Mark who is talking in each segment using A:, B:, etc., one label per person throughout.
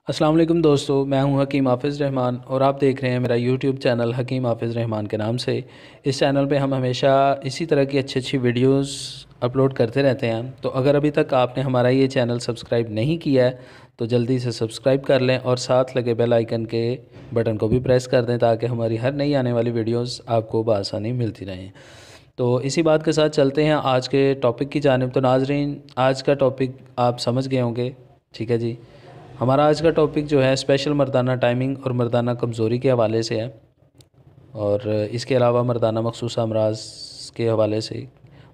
A: अस्सलाम वालेकुम दोस्तों, मैं हूं हकीम हाफ़िज़ रहमान और आप देख रहे हैं मेरा यूट्यूब चैनल हकीम हाफ़िज़ रहमान के नाम से। इस चैनल पे हम हमेशा इसी तरह की अच्छी अच्छी वीडियोस अपलोड करते रहते हैं। तो अगर अभी तक आपने हमारा ये चैनल सब्सक्राइब नहीं किया है तो जल्दी से सब्सक्राइब कर लें और साथ लगे बेल आइकन के बटन को भी प्रेस कर दें ताकि हमारी हर नई आने वाली वीडियोज़ आपको बआसानी मिलती रहें। तो इसी बात के साथ चलते हैं आज के टॉपिक की जानिब। तो नाजरीन, आज का टॉपिक आप समझ गए होंगे, ठीक है जी। हमारा आज का टॉपिक जो है स्पेशल मर्दाना टाइमिंग और मर्दाना कमज़ोरी के हवाले से है और इसके अलावा मर्दाना मखसूस अमराज के हवाले से,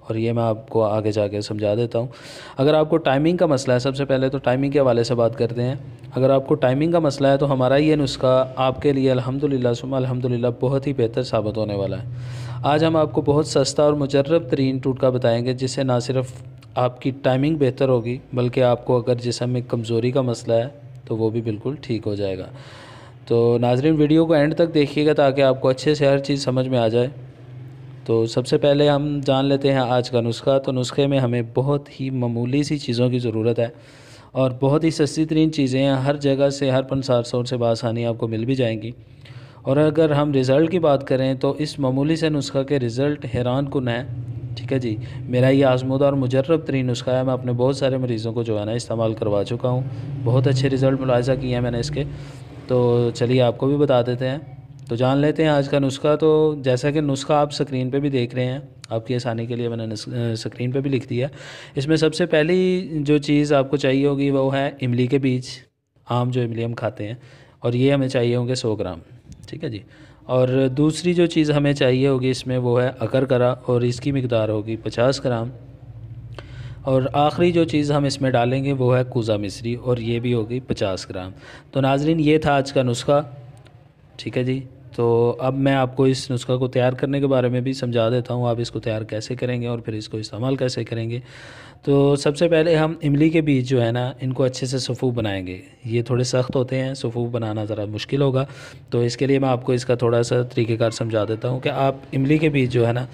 A: और ये मैं आपको आगे जाके समझा देता हूँ। अगर आपको टाइमिंग का मसला है, सबसे पहले तो टाइमिंग के हवाले से बात करते हैं। अगर आपको टाइमिंग का मसला है तो हमारा ये नुस्खा आपके लिए अल्हम्दुलिल्लाह सुम्मा अल्हम्दुलिल्लाह बहुत ही बेहतर साबित होने वाला है। आज हम आपको बहुत सस्ता और मुजर्रब तरीन टोटका बताएंगे जिससे ना सिर्फ आपकी टाइमिंग बेहतर होगी बल्कि आपको अगर जिस्म में कमज़ोरी का मसला है तो वो भी बिल्कुल ठीक हो जाएगा। तो नाजरीन, वीडियो को एंड तक देखिएगा ताकि आपको अच्छे से हर चीज़ समझ में आ जाए। तो सबसे पहले हम जान लेते हैं आज का नुस्खा। तो नुस्खे में हमें बहुत ही मामूली सी चीज़ों की ज़रूरत है और बहुत ही सस्ती तरीन चीज़ें हैं, हर जगह से हर पंसार सोर से बआसानी आपको मिल भी जाएंगी। और अगर हम रिज़ल्ट की बात करें तो इस मामूली से नुस्खा के रिज़ल्ट हैरान कुन है, ठीक है जी। मेरा ये आज़मूदा और मुजर्रब तरीन नुस्खा है। मैं अपने बहुत सारे मरीज़ों को जो है ना इस्तेमाल करवा चुका हूँ, बहुत अच्छे रिज़ल्ट मुलाहिज़ा किए हैं मैंने इसके। तो चलिए आपको भी बता देते हैं। तो जान लेते हैं आज का नुस्खा। तो जैसा कि नुस्खा आप स्क्रीन पे भी देख रहे हैं, आपकी आसानी के लिए मैंने स्क्रीन पे भी लिख दिया। इसमें सबसे पहली जो चीज़ आपको चाहिए होगी वो है इमली के बीज, आम जो इमली हम खाते हैं, और ये हमें चाहिए होंगे 100 ग्राम, ठीक है जी। और दूसरी जो चीज़ हमें चाहिए होगी इसमें वो है अकरकरा और इसकी मकदार होगी 50 ग्राम। और आखिरी जो चीज़ हम इसमें डालेंगे वो है कूज़ा मिश्री और ये भी होगी 50 ग्राम। तो नाजरीन, ये था आज का नुस्खा, ठीक है जी। तो अब मैं आपको इस नुस्खा को तैयार करने के बारे में भी समझा देता हूँ, आप इसको तैयार कैसे करेंगे और फिर इसको इस्तेमाल कैसे करेंगे। तो सबसे पहले हम इमली के बीज जो है ना इनको अच्छे से सफ़ूफ़ बनाएंगे। ये थोड़े सख्त होते हैं, सफ़ूफ़ बनाना ज़रा मुश्किल होगा। तो इसके लिए मैं आपको इसका थोड़ा सा तरीक़ेकार समझा देता हूँ कि आप इमली के बीज जो है ना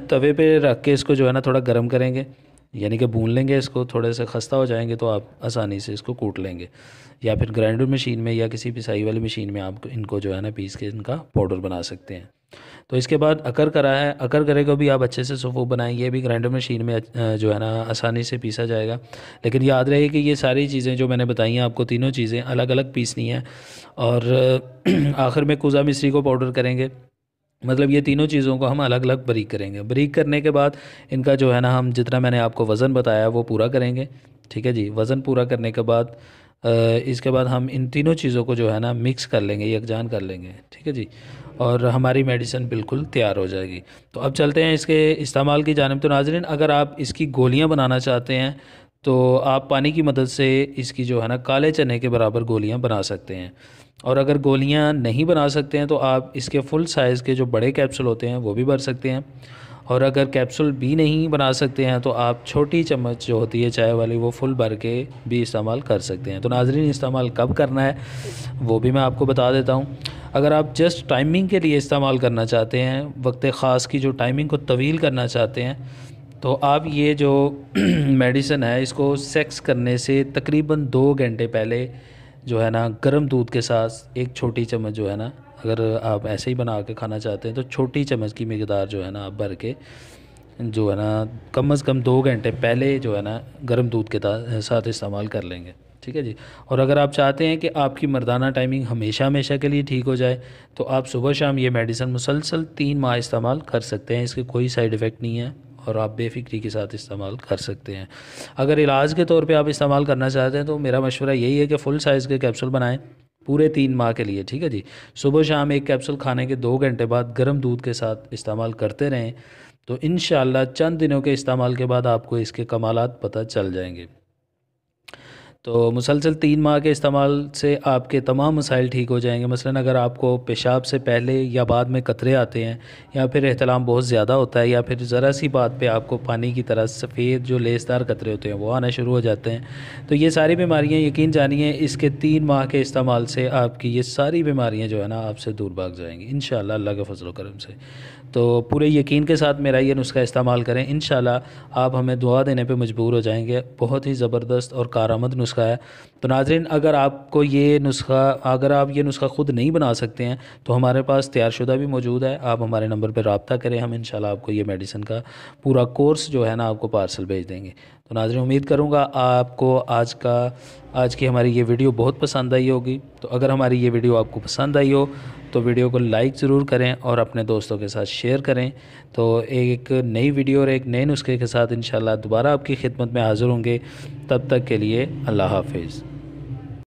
A: तवे पे रख के इसको जो है ना थोड़ा गर्म करेंगे, यानी कि भून लेंगे इसको। थोड़े से खस्ता हो जाएंगे तो आप आसानी से इसको कूट लेंगे, या फिर ग्राइंडर मशीन में या किसी पिसाई वाली मशीन में आप इनको जो है ना पीस के इनका पाउडर बना सकते हैं। तो इसके बाद अकर करा है, अकर करे को भी आप अच्छे से सफ़ूफ़ बनाएं। ये भी ग्राइंडर मशीन में जो है ना आसानी से पीसा जाएगा। लेकिन याद रहे कि ये सारी चीज़ें जो मैंने बताई हैं आपको, तीनों चीज़ें अलग अलग पीसनी हैं। और आखिर में कुज़ा मिश्री को पाउडर करेंगे, मतलब ये तीनों चीज़ों को हम अलग अलग बारीक करेंगे। बारीक करने के बाद इनका जो है ना हम जितना मैंने आपको वज़न बताया वो पूरा करेंगे, ठीक है जी। वज़न पूरा करने के बाद इसके बाद हम इन तीनों चीज़ों को जो है ना मिक्स कर लेंगे, यकजान कर लेंगे, ठीक है जी। और हमारी मेडिसिन बिल्कुल तैयार हो जाएगी। तो अब चलते हैं इसके इस्तेमाल की जानिब। तो नाज़रीन, अगर आप इसकी गोलियां बनाना चाहते हैं तो आप पानी की मदद से इसकी जो है ना काले चने के बराबर गोलियां बना सकते हैं। और अगर गोलियां नहीं बना सकते हैं तो आप इसके फुल साइज़ के जो बड़े कैप्सूल होते हैं वो भी भर सकते हैं। और अगर कैप्सूल भी नहीं बना सकते हैं तो आप छोटी चम्मच जो होती है चाय वाली वो फुल भर के भी इस्तेमाल कर सकते हैं। तो नाज़रीन, इस्तेमाल कब करना है वो भी मैं आपको बता देता हूँ। अगर आप जस्ट टाइमिंग के लिए इस्तेमाल करना चाहते हैं, वक्त ख़ास की जो टाइमिंग को तवील करना चाहते हैं, तो आप ये जो मेडिसिन है इसको सेक्स करने से तकरीबन 2 घंटे पहले जो है ना गर्म दूध के साथ एक छोटी चम्मच जो है ना, अगर आप ऐसे ही बना के खाना चाहते हैं तो छोटी चम्मच की मकदार जो है ना आप भर के जो है ना कम से कम 2 घंटे पहले जो है ना गर्म दूध के साथ इस्तेमाल कर लेंगे, ठीक है जी। और अगर आप चाहते हैं कि आपकी मर्दाना टाइमिंग हमेशा हमेशा के लिए ठीक हो जाए तो आप सुबह शाम ये मेडिसिन मुसलसल 3 माह इस्तेमाल कर सकते हैं। इसके कोई साइड इफ़ेक्ट नहीं है और आप बेफ़िक्री के साथ इस्तेमाल कर सकते हैं। अगर इलाज के तौर पे आप इस्तेमाल करना चाहते हैं तो मेरा मशवरा यही है कि फ़ुल साइज़ के कैप्सूल बनाएं पूरे 3 माह के लिए, ठीक है जी। सुबह शाम एक कैप्सूल खाने के 2 घंटे बाद गर्म दूध के साथ इस्तेमाल करते रहें तो इंशाअल्लाह चंद दिनों के इस्तेमाल के बाद आपको इसके कमालात पता चल जाएंगे। तो मुसलसल 3 माह के इस्तेमाल से आपके तमाम मसाइल ठीक हो जाएंगे। मसलन अगर आपको पेशाब से पहले या बाद में कतरे आते हैं, या फिर एहतलाम बहुत ज़्यादा होता है, या फिर ज़रा सी बात पे आपको पानी की तरह सफ़ेद जो लेसदार कतरे होते हैं वो आना शुरू हो जाते हैं, तो ये सारी बीमारियां यकीन जानिए इसके 3 माह के इस्तेमाल से आपकी ये सारी बीमारियां जो है ना आपसे दूर भाग जाएंगी इंशाअल्लाह, अल्लाह के फजल व करम से। तो पूरे यकीन के साथ मेरा ये नुस्खा इस्तेमाल करें, इंशाल्लाह आप हमें दुआ देने पे मजबूर हो जाएंगे। बहुत ही ज़बरदस्त और कारआमद नुस्खा है। तो नाज़रीन, अगर आप ये नुस्खा ख़ुद नहीं बना सकते हैं तो हमारे पास तैयारशुदा भी मौजूद है। आप हमारे नंबर पर रब्ता करें, हम इंशाल्लाह आपको ये मेडिसिन का पूरा कोर्स जो है ना आपको पार्सल भेज देंगे। तो नाज़रीन, उम्मीद करूँगा आपको आज की हमारी ये वीडियो बहुत पसंद आई होगी। तो अगर हमारी ये वीडियो आपको पसंद आई हो तो वीडियो को लाइक ज़रूर करें और अपने दोस्तों के साथ शेयर करें। तो एक नई वीडियो और एक नए नुस्खे के साथ इंशाल्लाह दोबारा आपकी खिदमत में हाज़िर होंगे। तब तक के लिए अल्लाह हाफ़िज़।